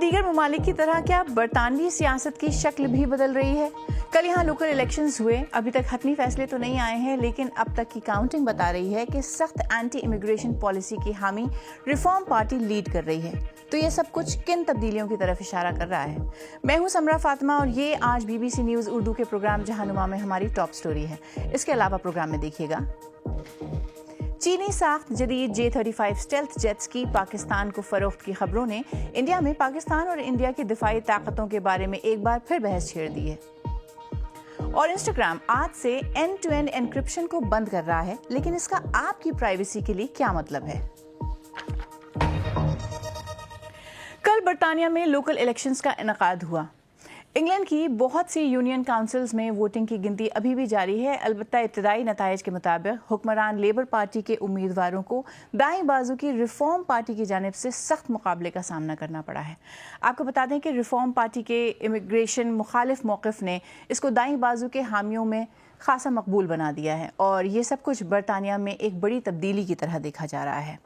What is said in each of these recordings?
दीगर ममालिक की तरह क्या बरतानवी सियासत की शक्ल भी बदल रही है? कल यहाँ लोकल इलेक्शंस हुए, अभी तक हतमी फैसले तो नहीं आए हैं, लेकिन अब तक की काउंटिंग बता रही है कि सख्त एंटी इमिग्रेशन पॉलिसी की हामी रिफॉर्म पार्टी लीड कर रही है। तो ये सब कुछ किन तब्दीलियों की तरफ इशारा कर रहा है? मैं हूँ समरा फातिमा और ये आज BBC न्यूज़ उर्दू के प्रोग्राम जहानुमा में हमारी टॉप स्टोरी है। इसके अलावा प्रोग्राम में देखिएगा चीनी साख्त जदीद J-35 स्टेल्थ जेट्स की पाकिस्तान को फरोख्त की खबरों ने इंडिया में पाकिस्तान और इंडिया की दिफाई ताकतों के बारे में एक बार फिर बहस छेड़ दी है। और इंस्टाग्राम आज से एंड टू एंड एन्क्रिप्शन को बंद कर रहा है, लेकिन इसका आपकी प्राइवेसी के लिए क्या मतलब है? कल बरतानिया में लोकल इलेक्शंस का इनेकाद हुआ। इंग्लैंड की बहुत सी यूनियन काउंसिल्स में वोटिंग की गिनती अभी भी जारी है। अलबत्ता इब्तदाई नताइज के मुताबिक हुक्मरान लेबर पार्टी के उम्मीदवारों को दाएं बाजू की रिफॉर्म पार्टी की जानिब से सख्त मुकाबले का सामना करना पड़ा है। आपको बता दें कि रिफॉर्म पार्टी के इमिग्रेशन मुखालिफ मौक़िफ़ ने इसको दाएं बाजू के हामियों में खासा मकबूल बना दिया है और ये सब कुछ बरतानिया में एक बड़ी तब्दीली की तरह देखा जा रहा है।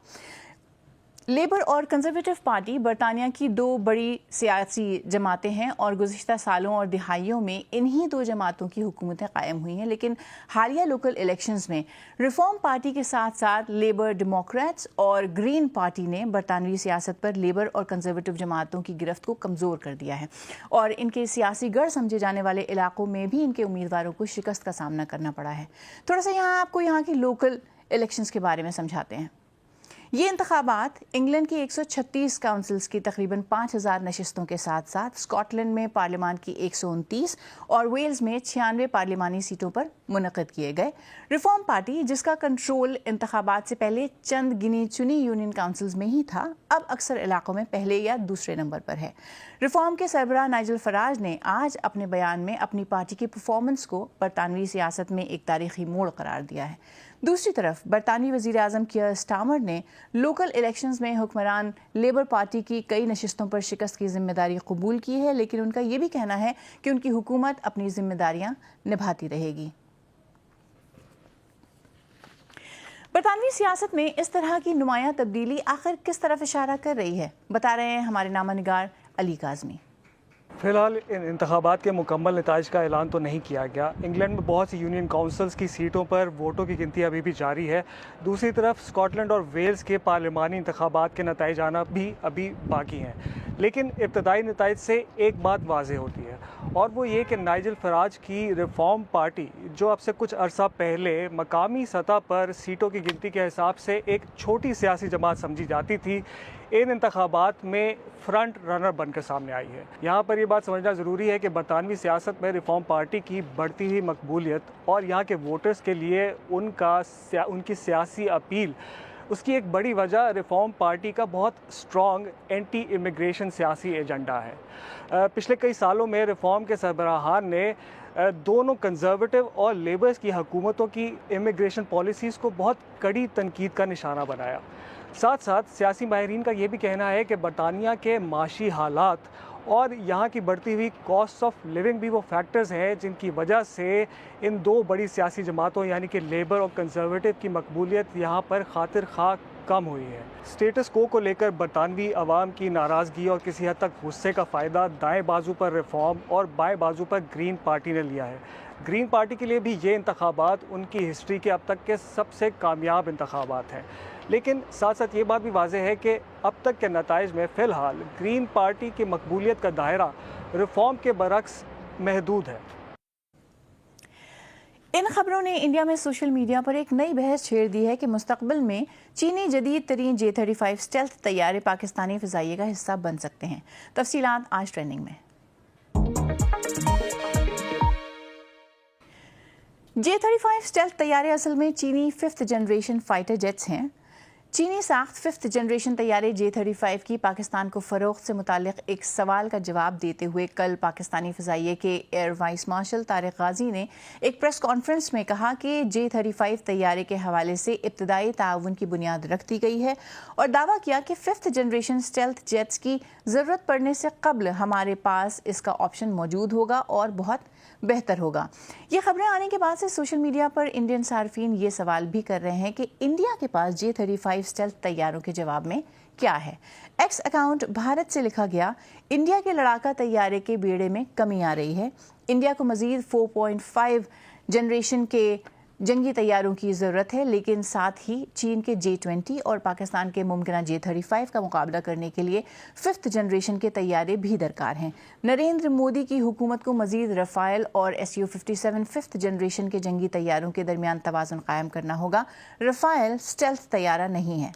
लेबर और कंजर्वेटिव पार्टी बरतानिया की दो बड़ी सियासी जमातें हैं और गुज़िश्ता सालों और दिहाइयों में इन्हीं दो जमातों की हुकूमतें कायम हुई हैं, लेकिन हालिया लोकल इलेक्शंस में रिफॉर्म पार्टी के साथ साथ लेबर, डेमोक्रेट्स और ग्रीन पार्टी ने बरतानवी सियासत पर लेबर और कंजर्वेटिव जमातों की गिरफ्त को कमज़ोर कर दिया है और इनके सियासी गढ़ समझे जाने वाले इलाकों में भी इनके उम्मीदवारों को शिकस्त का सामना करना पड़ा है। थोड़ा सा यहाँ आपको यहाँ की लोकल इलेक्शंस के बारे में समझाते हैं। ये इंतखाबात इंग्लैंड की 136 काउंसिल्स की तकरीबन 5000 नशिस्तों के साथ साथ स्कॉटलैंड में पार्लियामान की 129 और वेल्स में 96 पार्लिमानी सीटों पर मुनक़िद किए गए। रिफॉर्म पार्टी, जिसका कंट्रोल इंतखाबात से पहले चंद गिनी चुनी यूनियन काउंसिल्स में ही था, अब अक्सर इलाकों में पहले या दूसरे नंबर पर है। रिफॉर्म के सरबराह नाइजल फराज ने आज अपने बयान में अपनी पार्टी की परफॉर्मेंस को बरतानवी सियासत में एक तारीखी मोड़ करार दिया है। दूसरी तरफ बरतानवी वज़ीर आज़म कियर स्टारमर ने लोकल इलेक्शंस में हुक्मरान लेबर पार्टी की कई नशिस्तों पर शिकस्त की जिम्मेदारी कबूल की है, लेकिन उनका ये भी कहना है कि उनकी हुकूमत अपनी जिम्मेदारियां निभाती रहेगी। बरतानवी सियासत में इस तरह की नुमायां तब्दीली आखिर किस तरफ इशारा कर रही है, बता रहे हैं हमारे नामा निगार अली काज़मी। फ़िलहाल इन इंतखाबात के मुकम्मल नताइज का ऐलान तो नहीं किया गया। इंग्लैंड में बहुत सी यूनियन काउंसिल्स की सीटों पर वोटों की गिनती अभी भी जारी है। दूसरी तरफ स्कॉटलैंड और वेल्स के पार्लिमानी इंतखाबात के नताइज आना भी अभी बाकी हैं, लेकिन इब्तदाई नताइज से एक बात वाज़ेह होती है और वो ये कि नाइजल फराज की रिफॉर्म पार्टी, जो अब से कुछ अरसा पहले मकामी सतह पर सीटों की गिनती के हिसाब से एक छोटी सियासी जमात समझी जाती थी, इन इंतखाबात में फ्रंट रनर बनकर सामने आई है। यहाँ पर ये बात समझना ज़रूरी है कि बरतानवी सियासत में रिफॉर्म पार्टी की बढ़ती हुई मकबूलियत और यहाँ के वोटर्स के लिए उनकी सियासी अपील, उसकी एक बड़ी वजह रिफॉर्म पार्टी का बहुत स्ट्रॉन्ग एंटी इमिग्रेशन सियासी एजेंडा है। पिछले कई सालों में रिफॉर्म के सरबराहान ने दोनों कंजर्वेटिव और लेबर्स की हुकूमतों की इमिग्रेशन पॉलिसीज़ को बहुत कड़ी तनकीद का निशाना बनाया। साथ साथ सियासी माहिरीन का ये भी कहना है कि बरतानिया के माशी हालात और यहाँ की बढ़ती हुई कॉस्ट ऑफ लिविंग भी वो फैक्टर्स हैं जिनकी वजह से इन दो बड़ी सियासी जमातों यानी कि लेबर और कंजर्वेटिव की मकबूलियत यहाँ पर खातिर खा कम हुई है। स्टेटस को लेकर बरतानवी अवाम की नाराज़गी और किसी हद तक गुस्से का फ़ायदा दाएं बाजू पर रिफॉर्म और बाएं बाजू पर ग्रीन पार्टी ने लिया है। ग्रीन पार्टी के लिए भी ये इंतखाबात उनकी हिस्ट्री के अब तक के सबसे कामयाब इंतखाबात हैं, लेकिन साथ साथ ये बात भी वाज़ेह है कि अब तक के नताइज में फ़िलहाल ग्रीन पार्टी की मकबूलियत का दायरा रिफॉर्म के बरक्स महदूद है। इन खबरों ने इंडिया में सोशल मीडिया पर एक नई बहस छेड़ दी है कि मुस्तकबिल में चीनी जदीद तरीन J-35 स्टेल्थ तैयारे पाकिस्तानी फ़िज़ाइये का हिस्सा बन सकते हैं। तफसीलात आज ट्रेंडिंग में। J-35 स्टेल्थ तैयारे असल में चीनी 5th जनरेशन फाइटर जेट्स हैं। चीनी साख्त 5th जनरेशन तैयारे J-35 की पाकिस्तान को फ़रोख्त से मुतालिक एक सवाल का जवाब देते हुए कल पाकिस्तानी फ़िज़ाइये के air vice marshal Tariq Ghazi ने एक प्रेस कॉन्फ्रेंस में कहा कि J-35 तैयारे के हवाले से इब्तदाई ताउन की बुनियाद रख दी गई है और दावा किया कि 5th जनरेशन स्टेल्थ जेट्स की ज़रूरत पड़ने से कबल हमारे पास इसका ऑप्शन मौजूद होगा और बहुत बेहतर होगा। ये खबरें आने के बाद से सोशल मीडिया पर इंडियन सार्फिन ये सवाल भी कर रहे हैं कि इंडिया के पास J-35 स्टेल्थ तैयारों के जवाब में क्या है। एक्स अकाउंट भारत से लिखा गया, इंडिया के लड़ाका तैयारे के बेड़े में कमी आ रही है। इंडिया को मजीद 4.5 जनरेशन के जंगी तैयारों की ज़रूरत है, लेकिन साथ ही चीन के J-20 और पाकिस्तान के मुमकिन J-35 का मुकाबला करने के लिए 5th जनरेशन के तैयारे भी दरकार हैं। नरेंद्र मोदी की हुकूमत को मजीद रफ़ाइल और Su-57 5th जनरेशन के जंगी तैयारों के दरमियान तवाज़ुन कायम करना होगा। रफ़ाइल स्टेल्थ तैयारा नहीं है।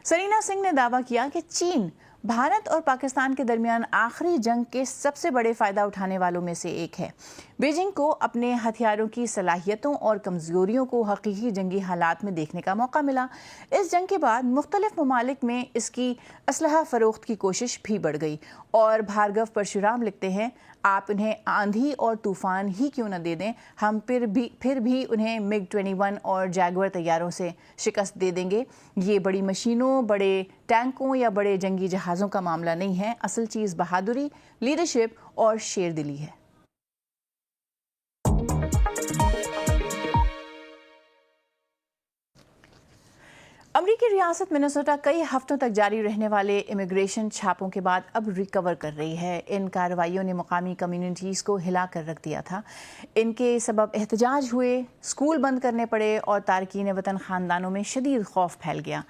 सरीना सिंह ने दावा किया कि चीन भारत और पाकिस्तान के दरमियान आखिरी जंग के सबसे बड़े फ़ायदा उठाने वालों में से एक है। बीजिंग को अपने हथियारों की सलाहियतों और कमज़ोरियों को हकीकी जंगी हालात में देखने का मौका मिला। इस जंग के बाद मुख्तलिफ ममालिक में इसकी असलहा फ़रोख्त की कोशिश भी बढ़ गई। और भार्गव परशुराम लिखते हैं, आप इन्हें आंधी और तूफ़ान ही क्यों न दे दें, हम फिर भी उन्हें MiG-21 और जैगुआर तैयारों से शिकस्त दे देंगे। ये बड़ी मशीनों, बड़े टैंकों या बड़े जंगी जहाज़ों का मामला नहीं है। असल चीज़ बहादुरी, लीडरशिप और शेरदिली है। अमरीकी रियासत मिनेसोटा कई हफ्तों तक जारी रहने वाले इमिग्रेशन छापों के बाद अब रिकवर कर रही है। इन कार्रवाइयों ने मुकामी कम्युनिटीज़ को हिला कर रख दिया था। इनके सबब एहतजाज हुए, स्कूल बंद करने पड़े और तारकीन वतन ख़ानदानों में शदीद खौफ फैल गया।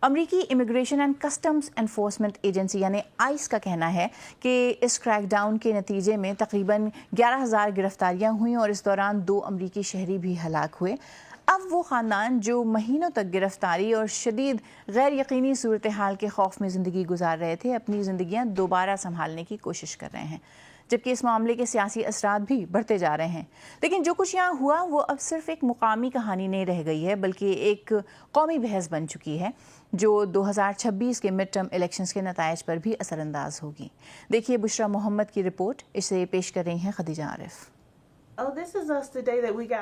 अमरीकी immigration and customs enforcement agency यानी आइस का कहना है कि इस क्रैकडाउन के नतीजे में तकरीबन 11,000 गिरफ्तारियाँ हुई और इस दौरान 2 अमरीकी शहरी भी हलाक हुए। अब वो ख़ानदान जो महीनों तक गिरफ्तारी और शदीद गैर यकीनी सूरत हाल के खौफ में ज़िंदगी गुजार रहे थे, अपनी ज़िंदगियाँ दोबारा संभालने की कोशिश कर रहे हैं, जबकि इस मामले के सियासी असरात भी बढ़ते जा रहे हैं। लेकिन जो कुछ यहाँ हुआ वो अब सिर्फ एक मुकामी कहानी नहीं रह गई है, बल्कि एक कौमी बहस बन चुकी है जो 2026 के मिड टर्म इलेक्शंस के नताइज पर भी असरअंदाज होगी। देखिए बुशरा मोहम्मद की रिपोर्ट, इसे पेश कर रही हैं खदीजा आरिफ।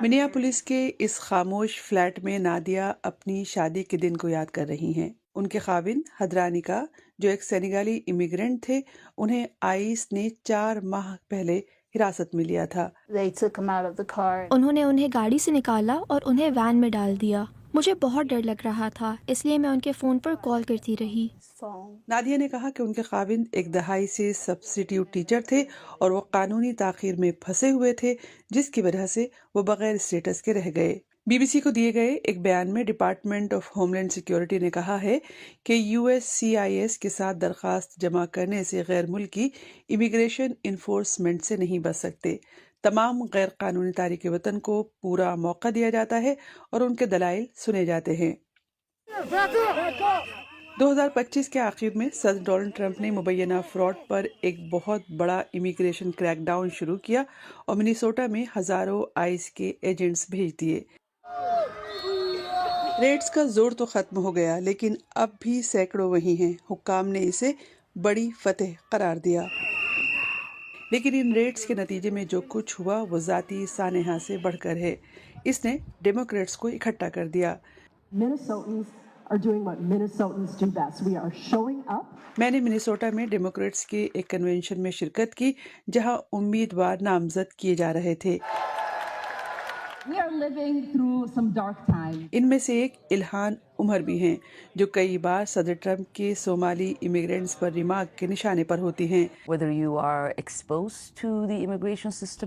मिनियापोलिस के इस खामोश फ्लैट में नादिया अपनी शादी के दिन को याद कर रही हैं। उनके खाविंद हदरानिका, जो एक सेनेगाली इमिग्रेंट थे, उन्हें आइस ने 4 माह पहले हिरासत में लिया था। उन्होंने उन्हें गाड़ी से निकाला और उन्हें वैन में डाल दिया। मुझे बहुत डर लग रहा था, इसलिए मैं उनके फ़ोन पर कॉल करती रही। नादिया ने कहा कि उनके खाविंद एक दहाई से सब्स्टिट्यूट टीचर थे और वो कानूनी ताखीर में फंसे हुए थे, जिसकी वजह से वो बगैर स्टेटस के रह गए। बीबीसी को दिए गए एक बयान में डिपार्टमेंट ऑफ होमलैंड सिक्योरिटी ने कहा है कि USCIS के साथ दरखास्त जमा करने से गैर मुल्की इमिग्रेशन इन्फोर्समेंट से नहीं बच सकते। तमाम गैर कानूनी तारिक वतन को पूरा मौका दिया जाता है और उनके दलाइल सुने जाते हैं। 2025 के आखिर में सदर डोनाल्ड ट्रंप ने मुबैना फ्रॉड पर एक बहुत बड़ा इमिग्रेशन क्रैकडाउन शुरू किया और मिनेसोटा में हजारों आइस के एजेंट्स भेज दिए। रेड्स का जोर तो खत्म हो गया, लेकिन अब भी सैकड़ों वही हैं। हुक्काम ने इसे बड़ी फतेह करार दिया, लेकिन इन रेड्स के नतीजे में जो कुछ हुआ वो ज़ाती सानेहा से बढ़कर है। इसने डेमोक्रेट्स को इकट्ठा कर दिया। मैंने मिनेसोटा में डेमोक्रेट्स के एक कन्वेंशन में शिरकत की, जहां उम्मीदवार नामजद किए जा रहे थे। इनमें से एक इल्हान उमर भी हैं, जो कई बार सदर ट्रंप के सोमाली इमिग्रेंट्स पर रिमार्क के निशाने पर होती हैं।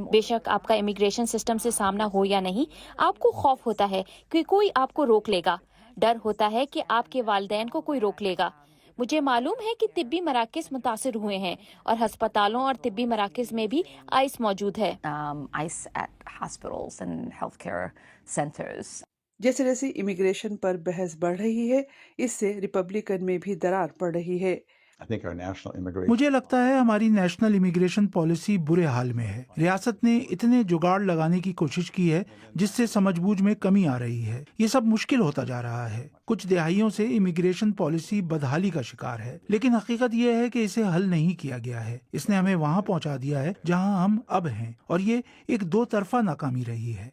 बेशक आपका इमिग्रेशन सिस्टम से सामना हो या नहीं, आपको खौफ होता है कि कोई आपको रोक लेगा। डर होता है कि आपके वालिदैन को कोई रोक लेगा। मुझे मालूम है कि तिब्बी मराकज़ मुतासिर हुए हैं और हस्पतालों और तिब्बी मराकज़ में भी आइस मौजूद है। जैसे जैसे इमिग्रेशन पर बहस बढ़ रही है, इससे रिपब्लिकन में भी दरार पड़ रही है। मुझे लगता है हमारी नेशनल इमिग्रेशन पॉलिसी बुरे हाल में है। रियासत ने इतने जुगाड़ लगाने की कोशिश की है जिससे समझबूझ में कमी आ रही है। ये सब मुश्किल होता जा रहा है। कुछ दिहाइयों से इमिग्रेशन पॉलिसी बदहाली का शिकार है, लेकिन हकीकत ये है कि इसे हल नहीं किया गया है। इसने हमें वहाँ पहुँचा दिया है जहाँ हम अब हैं, और ये एक 2 तरफा नाकामी रही है।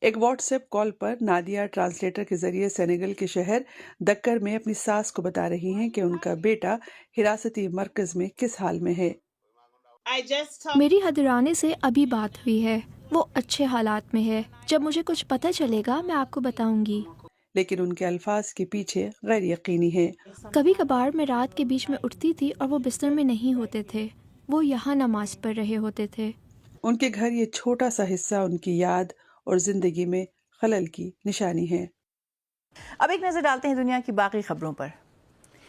एक व्हाट्सएप कॉल पर नादिया ट्रांसलेटर के जरिए सेनेगल के शहर दक्कर में अपनी सास को बता रही हैं कि उनका बेटा हिरासती मरकज में किस हाल में है। मेरी हदराने से अभी बात हुई है, वो अच्छे हालात में है। जब मुझे कुछ पता चलेगा मैं आपको बताऊंगी। लेकिन उनके अल्फाज के पीछे गैर यकीनी है। कभी कभार मैं रात के बीच में उठती थी और वो बिस्तर में नहीं होते थे, वो यहाँ नमाज पढ़ रहे होते थे। उनके घर ये छोटा सा हिस्सा उनकी याद और जिंदगी में खलल की निशानी है। अब एक नजर डालते हैं दुनिया की बाकी खबरों पर।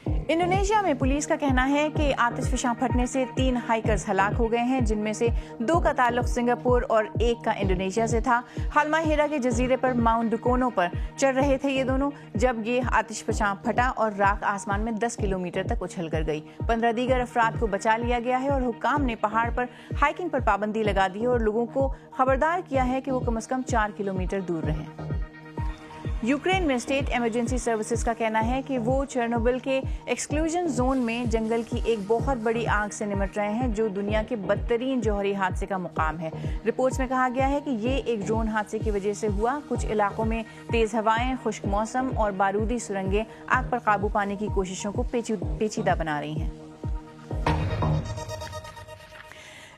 इंडोनेशिया में पुलिस का कहना है कि आतिशफशां फटने से 3 हाइकर्स हलाक हो गए हैं, जिनमें से 2 का ताल्लुक सिंगापुर और 1 का इंडोनेशिया से था। हालमाहेरा के जजीरे पर माउंट डुकोनो पर चढ़ रहे थे ये दोनों जब ये आतिशफशां फटा और राख आसमान में 10 किलोमीटर तक उछल कर गई। 15 दीगर अफराद को बचा लिया गया है और हुक्काम ने पहाड़ पर हाइकिंग पर पाबंदी लगा दी है और लोगों को खबरदार किया है कि वो कम से कम 4 किलोमीटर दूर रहें। यूक्रेन में स्टेट इमरजेंसी सर्विसेज का कहना है कि वो चेर्नोबिल के एक्सक्लूजन जोन में जंगल की एक बहुत बड़ी आग से निपट रहे हैं, जो दुनिया के बदतरीन जौहरी हादसे का मुकाम है। रिपोर्ट्स में कहा गया है कि ये एक ड्रोन हादसे की वजह से हुआ। कुछ इलाकों में तेज हवाएं, खुश्क मौसम और बारूदी सुरंगें आग पर काबू पाने की कोशिशों को पेचीदा बना रही हैं।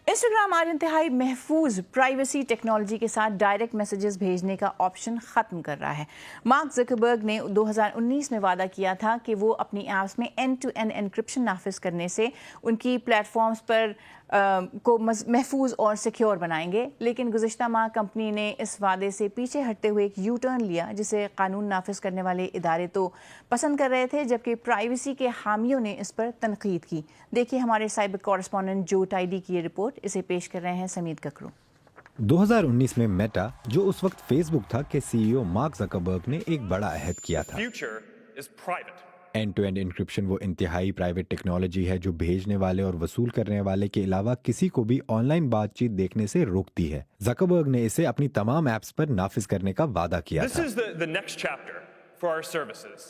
इंस्टाग्राम आज इंतहाई महफूज प्राइवेसी टेक्नोलॉजी के साथ डायरेक्ट मैसेजेस भेजने का ऑप्शन ख़त्म कर रहा है। मार्क ज़करबर्ग ने 2019 में वादा किया था कि वो अपनी ऐप्स में एंड टू एंड एन्क्रिप्शन नाफिज करने से उनकी प्लेटफॉर्म्स पर को महफूज और सिक्योर बनाएंगे, लेकिन गुज़िश्ता माह कंपनी ने इस वादे से पीछे हटते हुए एक यू टर्न लिया, जिसे कानून नाफिज करने वाले इदारे तो पसंद कर रहे थे, जबकि प्राइवेसी के हामियों ने इस पर तनकीद की। देखिए हमारे साइबर कॉरेस्पॉन्डेंट जो टाइडी की ये रिपोर्ट, इसे पेश कर रहे हैं समीद ककरू। 2019 में मेटा, जो उस वक्त फेसबुक था, के सीईओ मार्क ज़करबर्ग ने एक बड़ा अहद किया था। एंड टू एंड इंक्रिप्शन वो इंतहाई प्राइवेट टेक्नोलॉजी है जो भेजने वाले और वसूल करने वाले के अलावा किसी को भी ऑनलाइन बातचीत देखने से रोकती है। ज़करबर्ग ने इसे अपनी तमाम ऐप्स पर नाफिज करने का वादा किया था।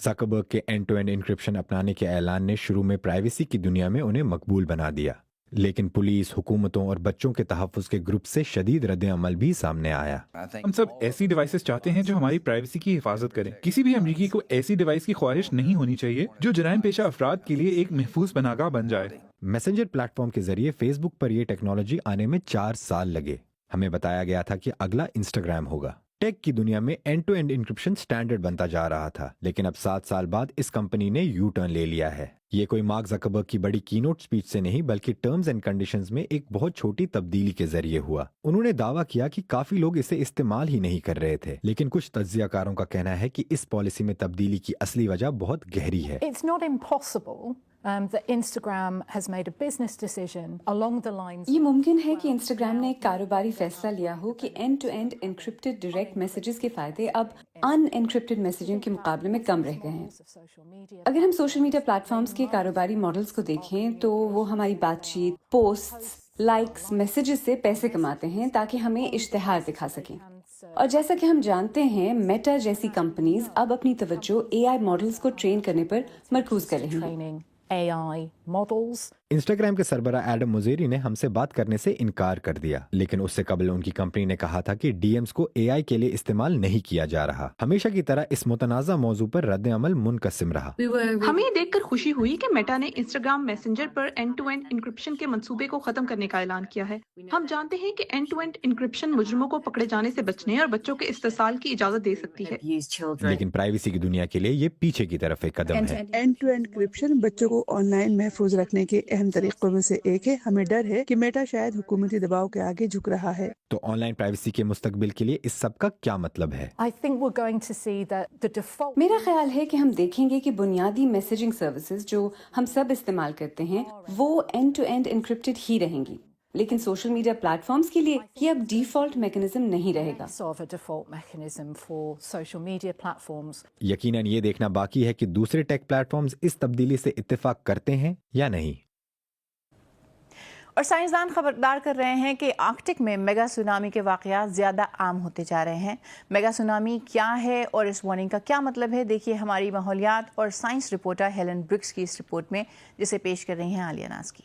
ज़करबर्ग के एंड टू एंड इंक्रिप्शन अपनाने के ऐलान ने शुरू में प्राइवेसी की दुनिया में उन्हें मकबूल बना दिया, लेकिन पुलिस, हुकूमतों और बच्चों के तहफ़्फ़ुज़ के ग्रुप से शदीद रद्द-ए-अमल भी सामने आया। हम सब ऐसी डिवाइसेस चाहते हैं जो हमारी प्राइवेसी की हिफाजत करें। किसी भी अमरीकी को ऐसी डिवाइस की ख्वाहिश नहीं होनी चाहिए जो जराइम पेशा अफराद के लिए एक महफूज पनाहगाह बन जाए। मैसेंजर प्लेटफॉर्म के जरिए फेसबुक पर यह टेक्नोलॉजी आने में 4 साल लगे। हमें बताया गया था कि अगला इंस्टाग्राम होगा। टेक की दुनिया में end to end encryption standard बनता जा रहा था, लेकिन अब 7 साल बाद इस कंपनी ने यू टर्न ले लिया है। ये कोई मार्क ज़करबर्ग की बड़ी कीनोट स्पीच से नहीं, बल्कि टर्म्स एंड कंडीशंस में एक बहुत छोटी तब्दीली के जरिए हुआ। उन्होंने दावा किया कि काफी लोग इसे इस्तेमाल ही नहीं कर रहे थे, लेकिन कुछ तज्जियाकारों का कहना है कि इस पॉलिसी में तब्दीली की असली वजह बहुत गहरी है। It's not impossible that Instagram has made a business decision along the lines. ये मुमकिन है कि इंस्टाग्राम ने एक कारोबारी फैसला लिया हो कि end to end encrypted direct messages के फायदे अब अनएन्क्रिप्टेड मैसेजिंग के मुकाबले में कम रह गए हैं। अगर हम सोशल मीडिया प्लेटफॉर्म्स के कारोबारी मॉडल्स को देखें तो वो हमारी बातचीत, पोस्ट्स, लाइक्स, मैसेजेस से पैसे कमाते हैं ताकि हमें इश्तिहार दिखा सकें। और जैसा कि हम जानते हैं, मेटा जैसी कंपनीज अब अपनी तवज्जो एआई मॉडल्स को ट्रेन करने पर मरकूज कर रही हैं। AI models. इंस्टाग्राम के सरबरा एडम मुजेरी ने हमसे बात करने से इनकार कर दिया, लेकिन उससे कबल उनकी कंपनी ने कहा था कि डीएम्स को एआई के लिए इस्तेमाल नहीं किया जा रहा। हमेशा की तरह इस मुतनाज़ा मौजू पर रद्द अमल मुनकसिम रहा। हमें देखकर खुशी हुई कि मेटा ने इंस्टाग्राम मैसेंजर पर एंड टू एंड इंक्रिप्शन के मंसूबे को खत्म करने का ऐलान किया है। हम जानते हैं कि एंड टू एंड इंक्रिप्शन मुजरिमों को पकड़े जाने से बचने और बच्चों के इस्तेसाल की इजाजत दे सकती है, लेकिन प्राइवेसी की दुनिया के लिए ये पीछे की तरफ एक कदम है। एंड टू एंड इंक्रिप्शन बच्चों को ऑनलाइन महफूज रखने के अहम तरीकों में से एक है। हमें डर है कि मेटा शायद हुकूमती दबाव के आगे झुक रहा है। तो ऑनलाइन प्राइवेसी के मुस्तकबिल के लिए इस सब का क्या मतलब है? I think we're going to see that the default. मेरा ख्याल है कि हम देखेंगे कि बुनियादी मैसेजिंग सर्विसेज जो हम सब इस्तेमाल करते हैं वो एंड टू एंड एन्क्रिप्टेड ही रहेंगी, लेकिन सोशल मीडिया प्लेटफॉर्म्स के लिए ये अब डिफॉल्ट मैकेनिज्म नहीं रहेगा। Of a default mechanism for social media platforms. यकीनन ये देखना बाकी है कि दूसरे टेक प्लेटफॉर्म्स इस तब्दीली से इत्तेफाक करते हैं या नहीं। और साइंसदान खबरदार कर रहे हैं कि आर्कटिक में मेगा सुनामी के वाक़यात ज़्यादा आम होते जा रहे हैं। मेगा सुनामी क्या है और इस वार्निंग का क्या मतलब है, देखिए हमारी माहौलियात और साइंस रिपोर्टर हेलन ब्रिक्स की इस रिपोर्ट में, जिसे पेश कर रही हैं आलिया नाज की।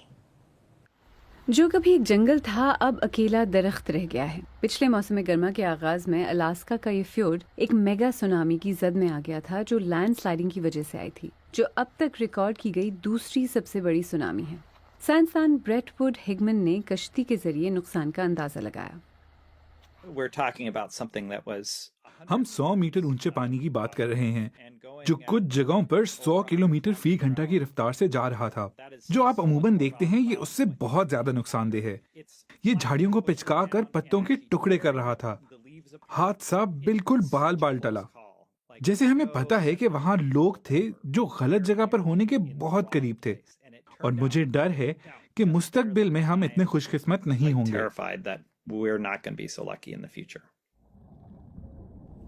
जो कभी एक जंगल था अब अकेला दरख्त रह गया है। पिछले मौसम गर्मा के आगाज में अलास्का का ये फ्योर्ड एक मेगा सुनामी की जद में आ गया था जो लैंडस्लाइडिंग की वजह से आई थी, जो अब तक रिकॉर्ड की गई दूसरी सबसे बड़ी सुनामी है। साइंसदान ब्रेट वुड हिगमन ने कश्ती के जरिए नुकसान का अंदाजा लगाया। हम 100 मीटर ऊंचे पानी की बात कर रहे हैं जो कुछ जगहों पर 100 किलोमीटर फी घंटा की रफ्तार से जा रहा था। जो आप अमूमन देखते हैं ये उससे बहुत ज्यादा नुकसानदेह है। ये झाड़ियों को पिचका कर पत्तों के टुकड़े कर रहा था। हादसा बिल्कुल बाल बाल टला। जैसे हमें पता है कि वहाँ लोग थे जो गलत जगह पर होने के बहुत करीब थे, और मुझे डर है कि मुस्तकबिल में हम इतने खुशकिस्मत नहीं होंगे।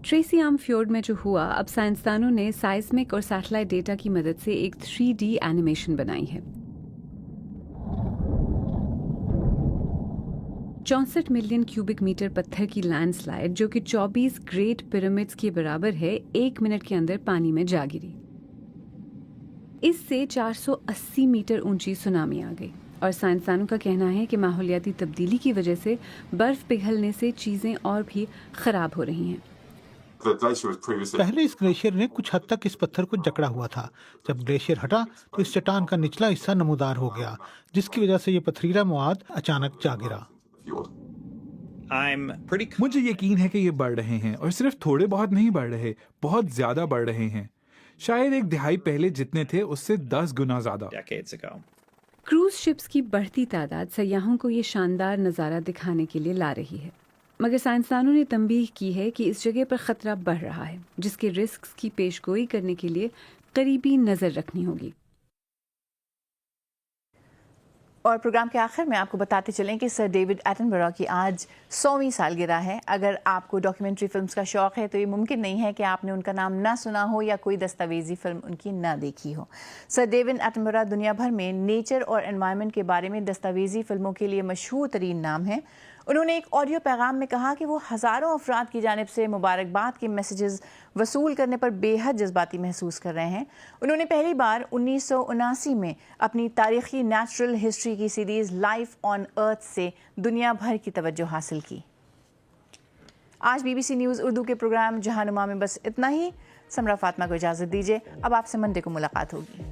ट्रेसी आर्म फ्योर्ड में जो हुआ, अब साइंसदानों ने साइस्मिक और सैटेलाइट डेटा की मदद से एक 3D एनिमेशन बनाई है। 64 मिलियन क्यूबिक मीटर पत्थर की लैंडस्लाइड जो कि 24 ग्रेट पिरामिड्स के बराबर है, 1 मिनट के अंदर पानी में जा गिरी। इससे 480 मीटर ऊंची सुनामी आ गई, और साइंसदानों का कहना है कि माहौलियाती तब्दीली की वजह से बर्फ पिघलने से चीजें और भी खराब हो रही हैं। पहले इस ग्लेशियर ने कुछ हद तक इस पत्थर को जकड़ा हुआ था। जब ग्लेशियर हटा तो इस चट्टान का निचला हिस्सा नमूदार हो गया, जिसकी वजह से ये पथरीला मवाद अचानक जा गिरा। मुझे यकीन है कि ये बढ़ रहे हैं, और सिर्फ थोड़े बहुत नहीं बढ़ रहे, बहुत ज्यादा बढ़ रहे हैं। शायद एक दिहाई पहले जितने थे उससे 10 गुना ज्यादा। क्रूज शिप्स की बढ़ती तादाद सयाहों को ये शानदार नज़ारा दिखाने के लिए ला रही है, मगर साइंसदानों ने तंबीह की है कि इस जगह पर खतरा बढ़ रहा है, जिसके रिस्क की पेशगोई करने के लिए करीबी नजर रखनी होगी। और प्रोग्राम के आखिर में आपको बताते चलें कि सर डेविड एटनबरो की आज 100वीं सालगिरह है। अगर आपको डॉक्यूमेंट्री फिल्म्स का शौक़ है तो ये मुमकिन नहीं है कि आपने उनका नाम ना सुना हो या कोई दस्तावेजी फिल्म उनकी ना देखी हो। सर डेविड एटनबरो दुनिया भर में नेचर और एनवायरनमेंट के बारे में दस्तावेजी फिल्मों के लिए मशहूर तरीन नाम है। उन्होंने एक ऑडियो पैगाम में कहा कि वो हज़ारों अफराद की जानिब से मुबारकबाद के मैसेजेस वसूल करने पर बेहद जज्बाती महसूस कर रहे हैं। उन्होंने पहली बार 1979 में अपनी तारीखी नेचुरल हिस्ट्री की सीरीज़ लाइफ ऑन अर्थ से दुनिया भर की तवज्जो हासिल की। आज BBC न्यूज़ उर्दू के प्रोग्राम जहानुमा में बस इतना ही। समरा फातिमा को इजाज़त दीजिए। अब आपसे मंडे को मुलाकात होगी।